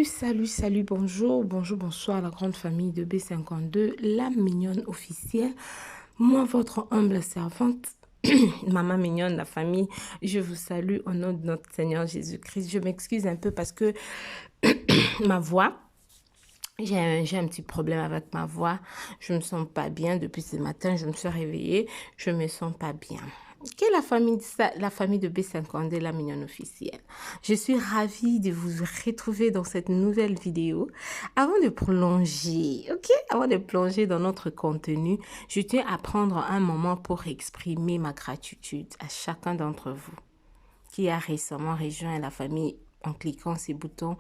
Salut, bonjour, bonsoir la grande famille de B52, la mignonne officielle. Moi, votre humble servante, maman mignonne, la famille, je vous salue au nom de notre Seigneur Jésus-Christ. Je m'excuse un peu parce que ma voix, j'ai un petit problème avec ma voix. Je me sens pas bien depuis ce matin, je me suis réveillée, je me sens pas bien. Quelle est la famille de B52, la mignonne officielle. Je suis ravie de vous retrouver dans cette nouvelle vidéo. Avant de plonger, avant de plonger dans notre contenu, je tiens à prendre un moment pour exprimer ma gratitude à chacun d'entre vous qui a récemment rejoint la famille en cliquant ces boutons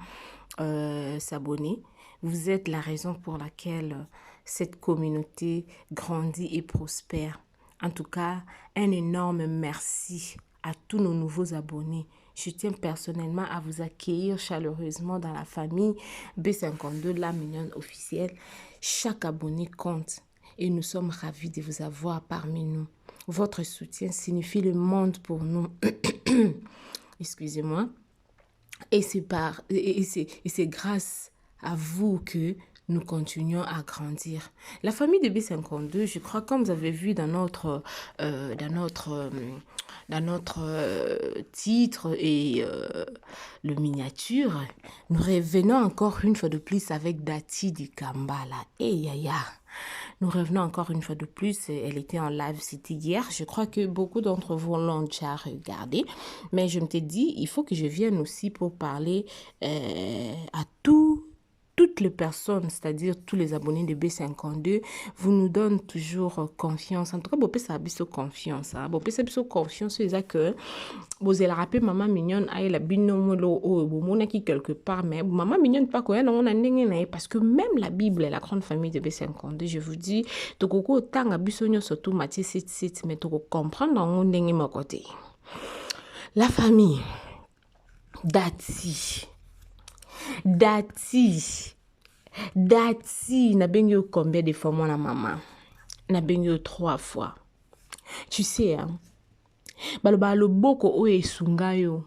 s'abonner. Vous êtes la raison pour laquelle cette communauté grandit et prospère. En tout cas, un énorme merci à tous nos nouveaux abonnés. Je tiens personnellement à vous accueillir chaleureusement dans la famille B52, la mignonne officielle. Chaque abonné compte et nous sommes ravis de vous avoir parmi nous. Votre soutien signifie le monde pour nous. Excusez-moi. Et c'est grâce à vous que nous continuons à grandir. La famille de B52, je crois, comme vous avez vu dans notre titre et le miniature, nous revenons encore une fois de plus avec Dati di Kambala. Nous revenons encore une fois de plus. Elle était en live, c'était hier. Je crois que beaucoup d'entre vous l'ont déjà regardé. Mais je me t'ai dit, il faut que je vienne aussi pour parler à toutes les personnes, c'est-à-dire tous les abonnés de B52, vous nous donnez toujours confiance. En tout cas, vous pouvez savoir confiance. Vous pouvez savoir confiance, c'est que vous allez rappeler maman mignonne, aïe la binomolo ou mon qui quelque part, mais maman mignonne pas quoi, on a parce que même la Bible, la grande famille de B52, je vous dis, tu coco tant à bisogno surtout Matthieu 7, mais tu comprendre on n'est pas côté. La famille Dati, na bengi combien de fois moi la maman? Na bengi 3 fois. Tu sais, hein? Baloba loboko o esunga yo.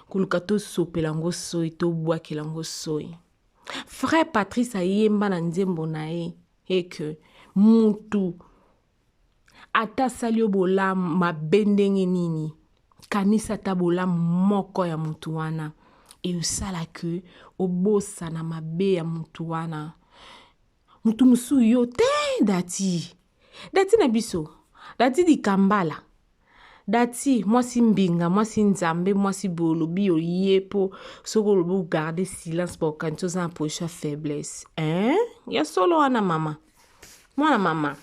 Kuluka to sopelango soi, to bwakelango soi. Frère Patrice ayemba na nzembo na ye, et que mutu ata salio bola mabendenge nini. Kanisa tabola moko ya mutu wana. Et usala que obosa na mabe ya mutu wana. Mutu musu yo te dati na biso. Dati di Kambala. Dati, moi si mbinga, moi si nzambe, moi si bolobi yepo, soko lobo garder silence pour quand tu as un proche faiblesse. Hein? Ya solo ana mama. Moi na mama.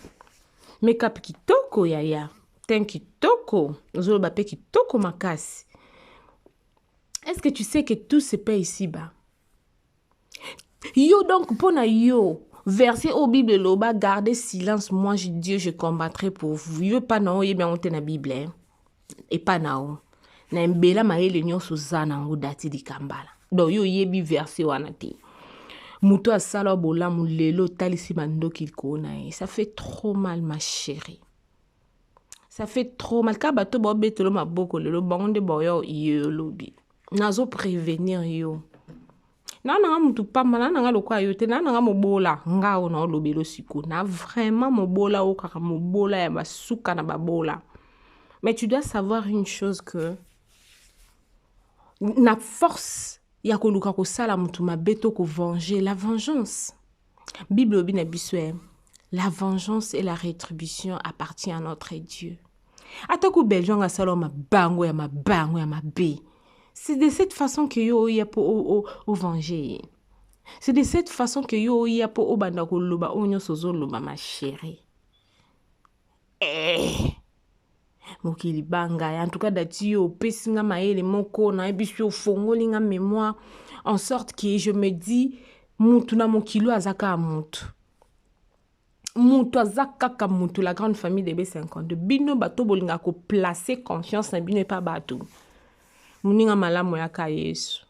Make up kitoko yaya. Ten kitoko. Zolo bape kitoko makasi. Est-ce que tu sais que tout se paie ici-bas? Yo donc, pona yo. Verset au Bible, loba, gardez silence. Moi, Dieu, je combattrai pour vous. Yo pas na oye bien on te na Bible. Hein? Et pas na o. Na mbela maele nyonso zana ngo Dati di Kambala. Donc yo yebi verset wana te. Muto asala bola mulelo talisi mando kilkona. Ça fait trop mal ma chérie. Ça fait trop mal. Ka bato bo betelo maboko lelo bangonde boyo yo lobi. Nazo prévenir yo. Nanga mutu pamba nanga lokwa yo te nanga mobola nga o na lobelo siko na vraiment mobola o kaka mobola ya basuka na babola. Mais tu dois savoir une chose que na force ya koluka ko sala mutu mabeto ko venger la vengeance. Bible obi na biswe. La vengeance et la rétribution appartient à notre Dieu. Atako beljon ga sala ma bango ya mabe. C'est de cette façon que yo ya po o venger. C'est de cette façon que yo ya po o banda ko loba onyo sozo loba ma chérie. Mokili banga en tout cas dati yo pesinga maele moko na ebisho fongoli nga mémoire en sorte que je me dis mutu na mokilo azaka mutu. Mutu azaka ka mutu la grande famille de B52 bino bato bolinga ko placer confiance na bino pas bato. Muninga malamu ya ka Yesu.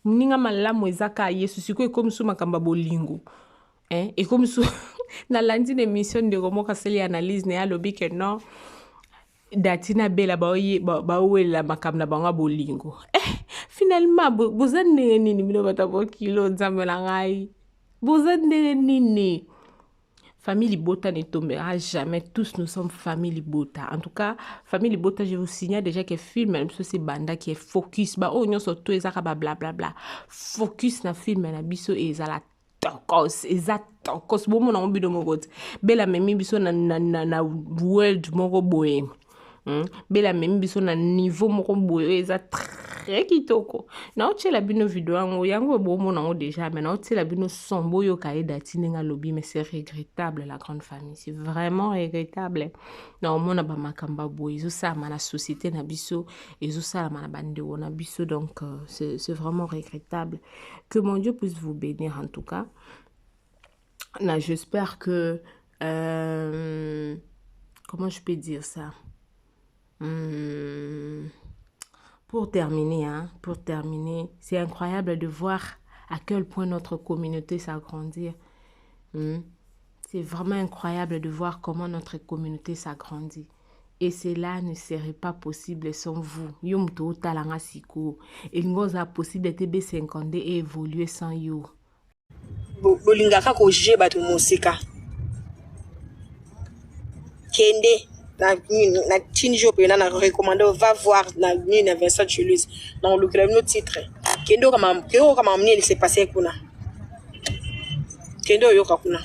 Muninga malamu ezaka Yesu siko comme sou makamba bolingo. Et comme sou na lundi d'émission de Romo Kaseli analyse ne alobi que non datina bela la makamna banga bolingo. Finalement, vous êtes nini mino batabo kilo nzambela ngai. Vous êtes nini. Famille Libota ne tombera jamais. Tous nous sommes famille Libota. En tout cas, famille Libota, je vous signale déjà que film, même si c'est banda qui est focus. Bah, oh, nous sommes tous les arabes, blablabla. Focus na film, na biso et la tokos. Tokos. Bon, mon ambi de mon côté. Bella, même biso na world moro boé. Bella, même biso na niveau moro boé. Eza très kitoko. Na oche la bino vidéo yango yango bon mon nango déjà mais na oche la bino sombo yo kae datine nga lobby mais c'est regrettable la grande famille, c'est vraiment regrettable. Na mona ba makamba boy zo ça ma la société na biso et zo ça ma na bande na biso donc c'est vraiment regrettable. Que mon Dieu puisse vous bénir en tout cas. Na j'espère que comment je peux dire ça? Pour terminer, c'est incroyable de voir à quel point notre communauté s'agrandit. C'est vraiment incroyable de voir comment notre communauté s'agrandit. Et cela ne serait pas possible sans vous. Yom to talanga siko. Il n'y a possible de B50 et évoluer sans you. Bolingaka ko jije batu musika. Kende. Na tinjo pe na recommandé va voir na ni Vincent Julius dans le club no titre kendo kama mni s'est passé kuna kendo yoka kuna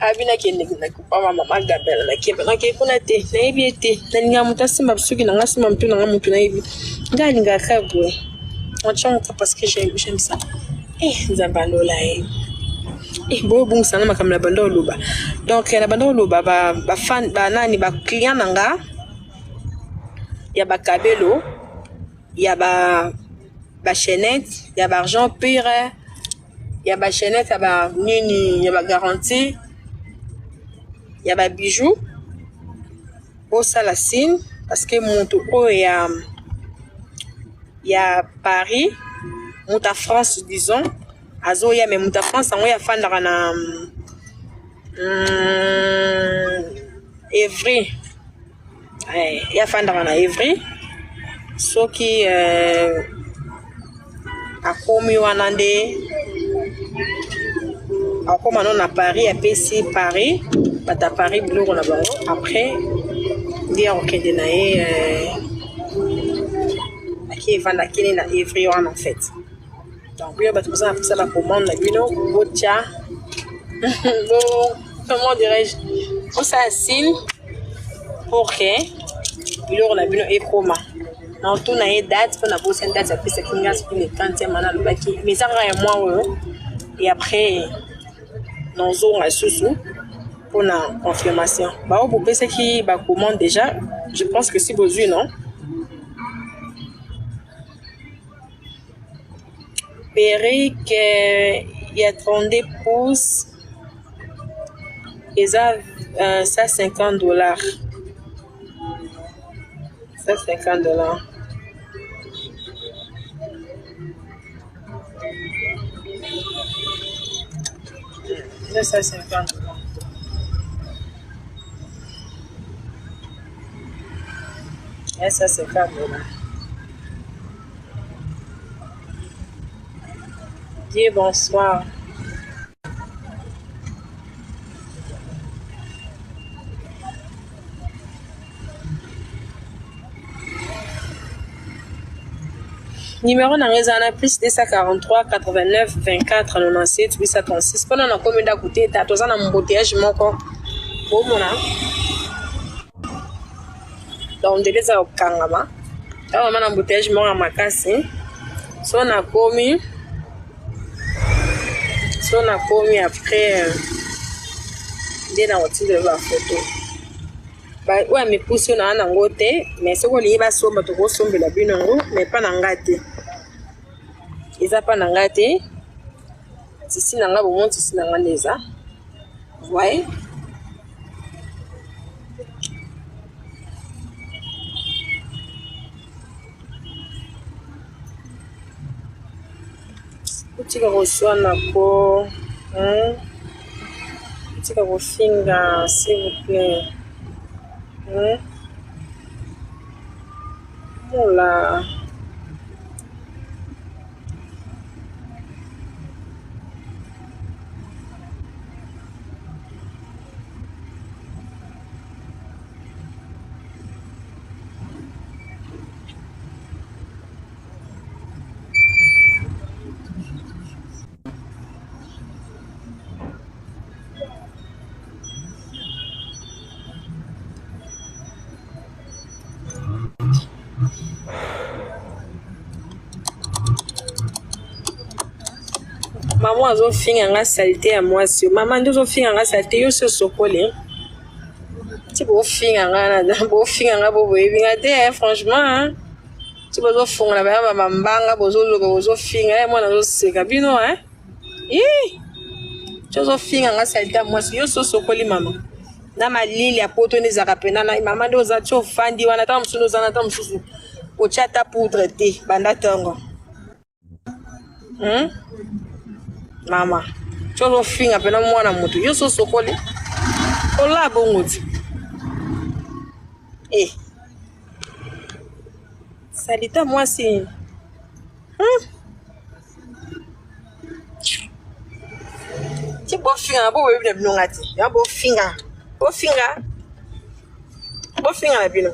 abina kende na kupa mama Gabela na kebe na ke kuna te na ibi te na ninga mutasima bisuki na ngasima mtu na ngamutu na ibi ngali ngakabwe on parce que j'aime ça zambalola bo bon sana makamla bando loba donc na bando loba ba fan ba nani ba client nanga ya ba kabelo ya ba chaînette ya ba argent pur ya ba chaînette ya ba nini ya ba garantie ya ba bijoux pour ça la signe parce que mon tour ya Paris monta France disons azo ya mais monta France on ya fandara na Evry ya fandara na Evry soki akomi wanande akoma non na Paris à PC Paris bata Paris biloko na bango après dia okende na qui vanda kene na Evry en fait donc oui bata ça après ça la commande na bino botia bon comment dirais-je on ça signe pour que biloko na bino ekoma na tout na date pour na bosse date après c'est kinga sur le 30e mana le baki mais ça va moi et après nous aurons la sous pour la confirmation. Bah au bout c'est qui bah commande déjà. Je pense que c'est besoin non. Perrick il y a 32 pouces et ça $50. Ça $50. Ça $50. Et ça $50. Dis bonsoir. Numéro na ngezana plus 243 89 24 97 836 pendant na commune d'à côté ta tozana mboteyage moko bomona donc deleza okangama ta mama na mboteyage moko makasi so na komi après de na otile ba photo ba ouais me pousse na ngote mais ce ko liba somba to ko sombela binongo mais pas na ngate eza pa na ngate tisi na nga bo monti tisi na nga neza ouais Utika koswana ko. Utika kofinga, s'il vous plaît. Mola. Maman azo finga nga salité ya mwasi. Maman ndozo finga nga salité yo so sokole. Tu bo finga nga na bo finga nga bo boyebi nga te franchement. Tu bozo funga na ba mambanga bozo loka bozo finga mwana zo seka bino Tu zo finga nga salité ya mwasi yo so sokoli mama. Na malili ya poto ne zaka pena na mama ndo za cho fandi wana ta msuno za na ta msusu. O chata poudre te banda tongo. Mama, chozo finga pena mwana mutu. Yo so sokoli. Ola bongozi. Salita moi si. Ti bo finga bo webi na bino ngati. Ya bo finga. Bo finga. Bo finga na bino.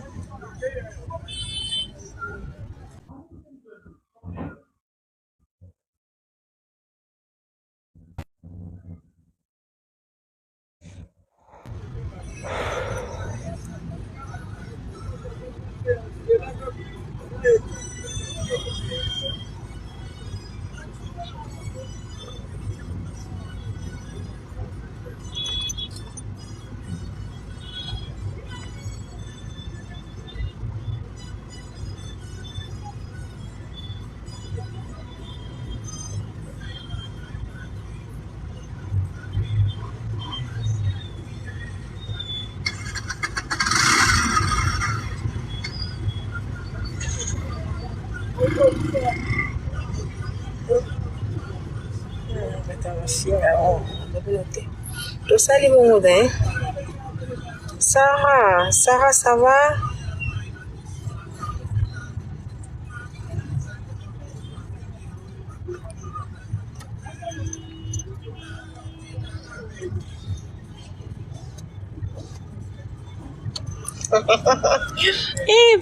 Tu sali bongo hein? Sarah, ça va?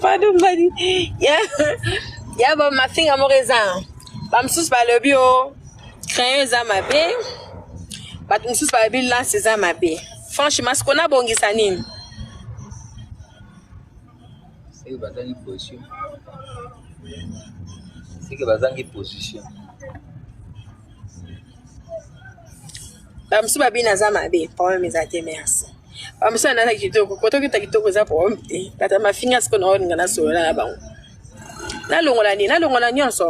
Pardon, buddy. Yeah, but ma fille a mon raisin. Bam sous par le bio. Créer un amabé. But nous sous par le bio là, c'est amabé. Franchement, ce qu'on a bon gisanin. C'est que bazangi position. C'est que bazangi position. Bam sous par le bio là, amabé. Pour moi, mes amis, merci. Bam sous na kitoko. Koto kita kitoko za pour moi. Kata ma fille a ce qu'on a on a sur là bas. Na longola nyonso.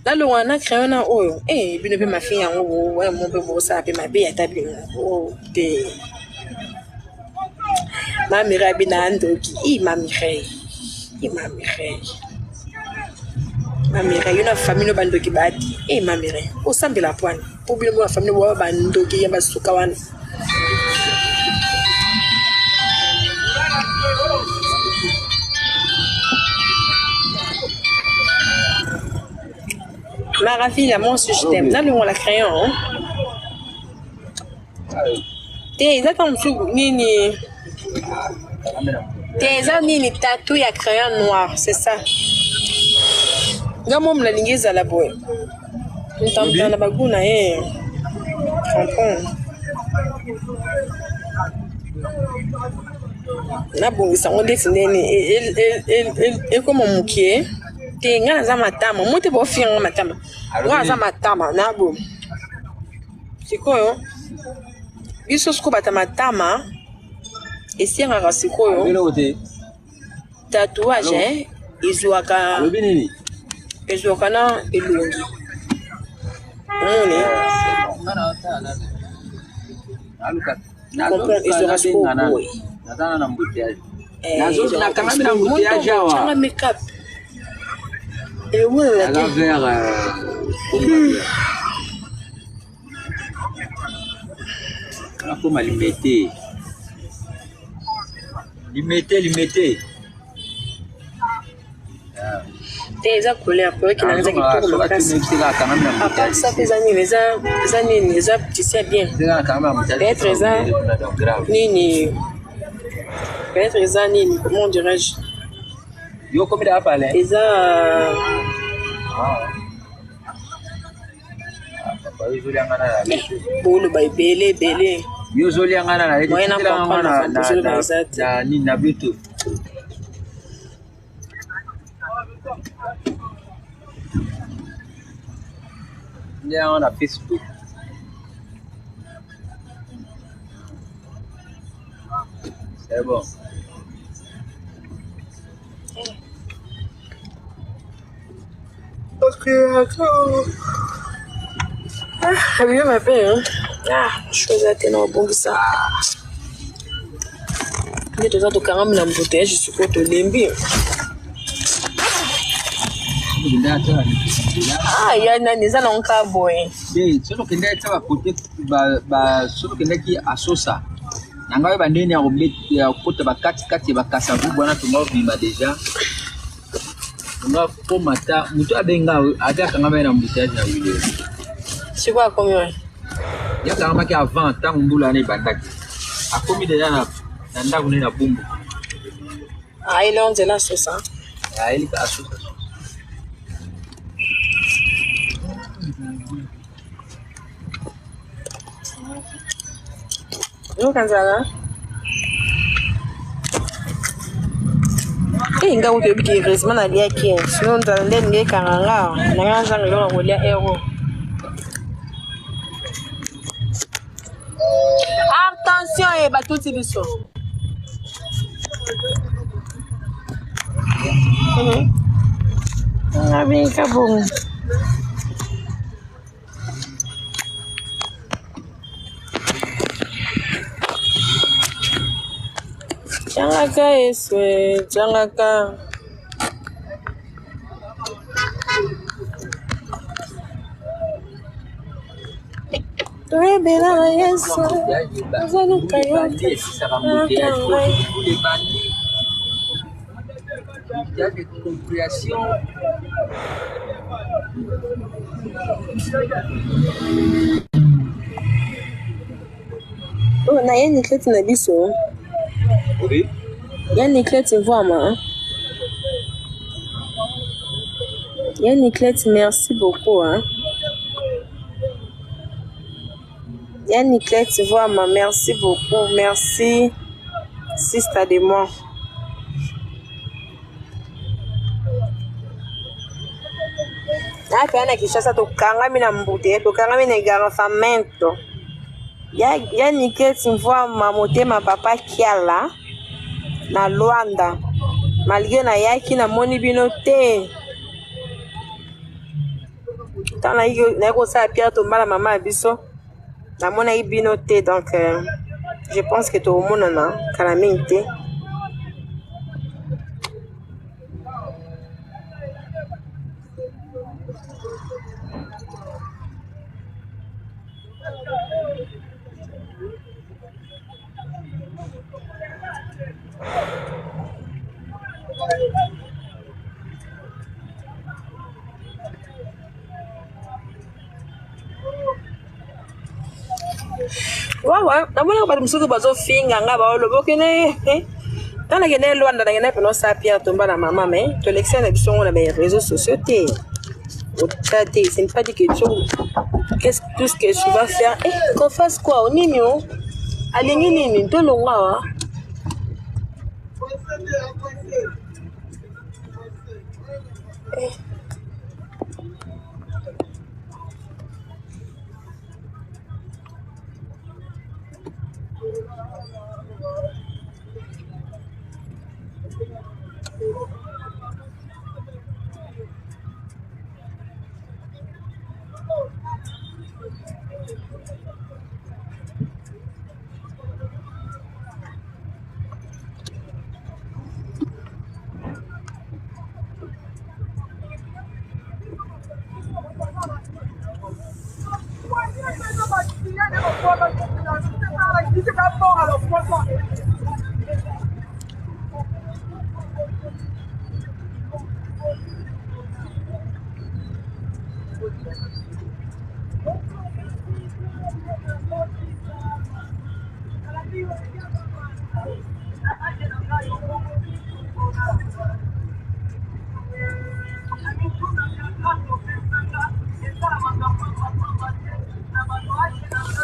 Na longola na créer na oyo. Bino pe ma fille yango wa mon pe bo sa pe ma be ya tabi te. Ma mira bina ndoki. Ma mira. Ma mira yona famille bandoki bati. Ma mira. O sambi la poine. Pour bien la famille wa bandoki ya basuka wana. Ma fille, moi aussi je t'aime. Là, on la crayon. T'es attends, nini. T'es nini tatou ya crayon noir, c'est ça. Gamo me la linguise à la boue. Nous t'en la bagouna comprends. Na bongi ça on dessine et comment moukier. T'es nga za matama, moi t'es beau fier matama. Nga za matama na bo. Sikoyo. Biso siko bata matama. Et si nga sikoyo. Tatouage izuaka. Izuaka na elungi. Comprends izuaka siko. Natana na mbutiaje. Nazo na kama na mbutiaje wa. Changa makeup. Et ouais, vers nakoma limete. Limete. Eza couleur pour qui n'a pas de makasi. À part ça, les années, tu sais bien. Peut-être eza nini, comment dirais-je? Yo comme da pale. Eza bolo ba belé. Yo zoli ngana na leti na ni na Bluetooth. On a Facebook. C'est bon. Ok, attends. Ah, bien ma paix, hein. Ah, chose à tenir au bon que ça. Il y a 2 ans de carême dans le bouteille, je suis contre l'embi. Ah, il y a des gens qui ont boy. Oui, solo kende tsa côté ba solo kende ki asosa. Nanga ba ndeni ya robeti ya kota ba kati ba kasavu bwana tunga bima deja. Tunga ko mata mutu abenga aga kanga ba na mbutaji na video. C'est quoi combien? Ya kama ki avant tant mbula ne bandaki. Akomi deja na ndako ne na bumbu. Ah, il est on de la sauce hein. Ah, il est asosa. Yo kanzala. Inga uto biki heureusement na lia ki. Sinon ndande nge karanga. Na nganza ngelo ngolia euro. Attention e batuti biso. Ah bien kabon. Changaka eswe, changaka. Tuebela yesu. Azaluka yote. Il y a des compréhensions. Oh, na yeni kleti na biso. Oui. Yani kleti vraiment. Yani kleti, merci beaucoup hein. Yani kleti vraiment, merci beaucoup. Merci sister de moi. Hapa yana Kishasa tukangami na mbute, tukangami na garafamento. Yani kleti vraiment motema papa kiala. Na Luanda malgré na yaki na moni bino te tana na ko sa Pierre to mala mama biso na mona bino te donc je pense que tout le monde na kala mingi. Ouais, namona ba musuku bazo finga nga ba loboke ne tana kene Luanda na kene peno sa Pierre tomba na mama mais to l'excès na biso na les réseaux sociaux te otate c'est pas dit que qu'est-ce tout ce que tu vas faire qu'on fasse quoi au nini alingi nini to longa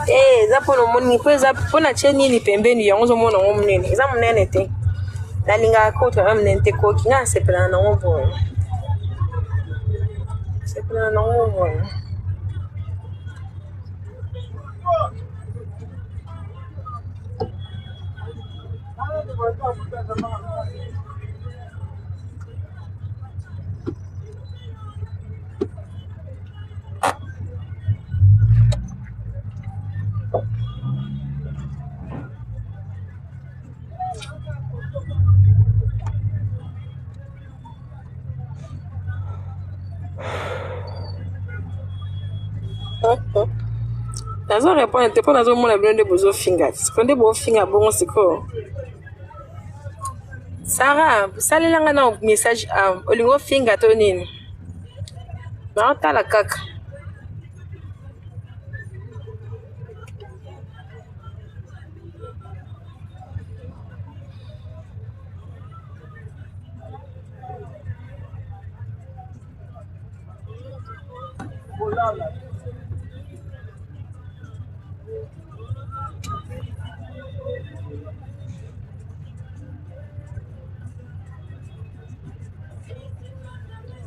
eza mpona omoni mpo eza mpona tie nini pembeni yango ozomona yango monene eza monene te nalingaka koto ya monene te koki nga nasepelana nango boye sepelana nango boye nazo répondre te mpo nazomona bino nde bozofinga siko nde bofinga bongo sikoyo Sarah salelanga na message olingi ofinga to nini naotala kaka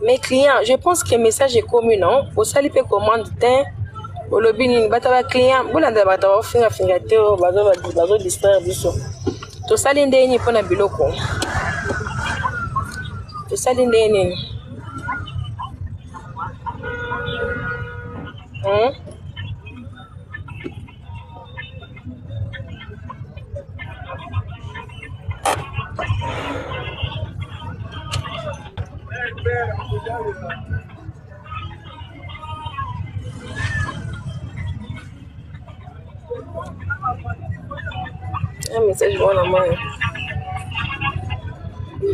mes clients, je pense que le message est commun, non? Au sali pe commande te, au lobby ni bata ba client, bolanda bata ba finga te, bazo distraire biso. To sali ndeni pona biloko. To sali ndeni. Un message bon à moi.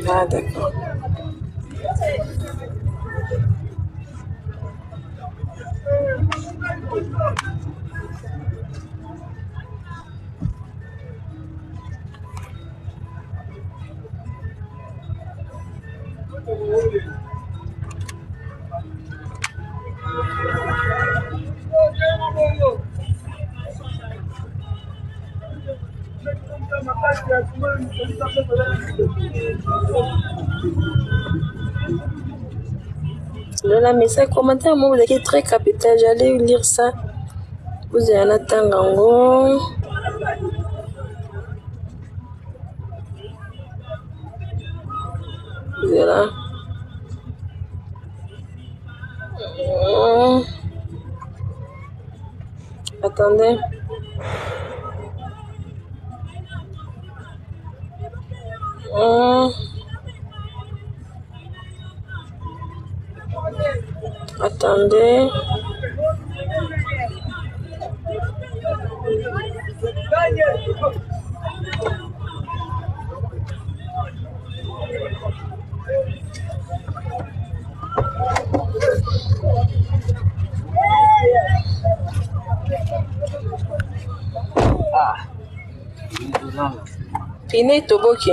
Ah d'accord. Le message commentaire, moi vous êtes très capital, j'allais lire ça. Vous avez un attendant. Voilà. Attendez. Attendez. Pine toboki,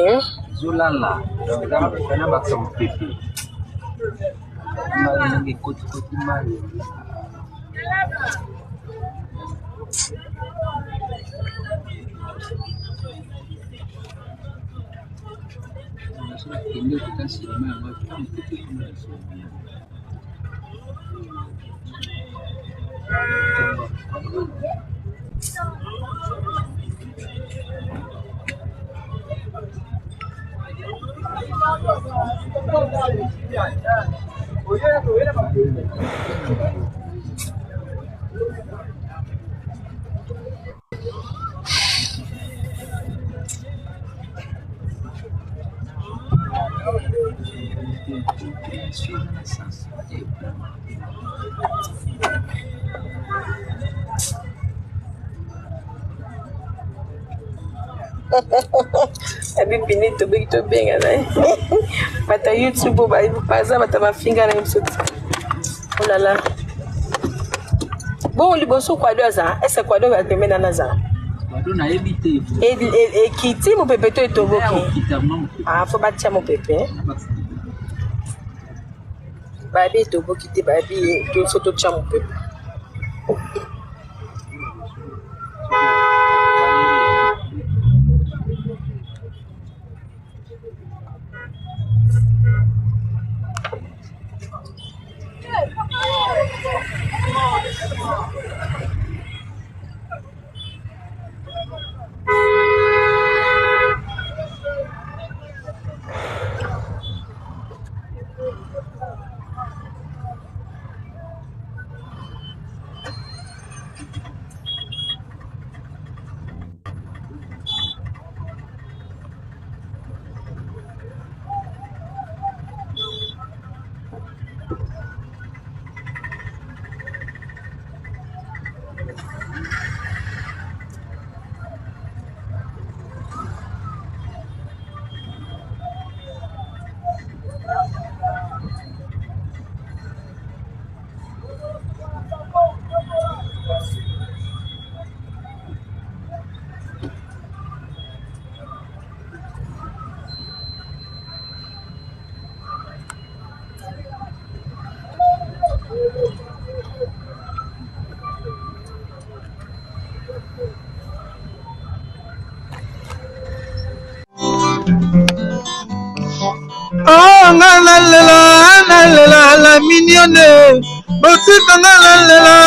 Zolala, donc là, on va faire un pépé. Mali, côté Mali. Abi pini to big to benga na. Bata YouTube ba paza bata mafinga na msoti. Oh là là. Bon liboso kwa doza, est-ce kwa doza temena naza? Kwado na ebite. Et kiti mo pepe to etoboki. Ah, faut batia mon pepe. Babi etoboki te babi to photo tia mon pepe. Oh, la mignonne, boutique, la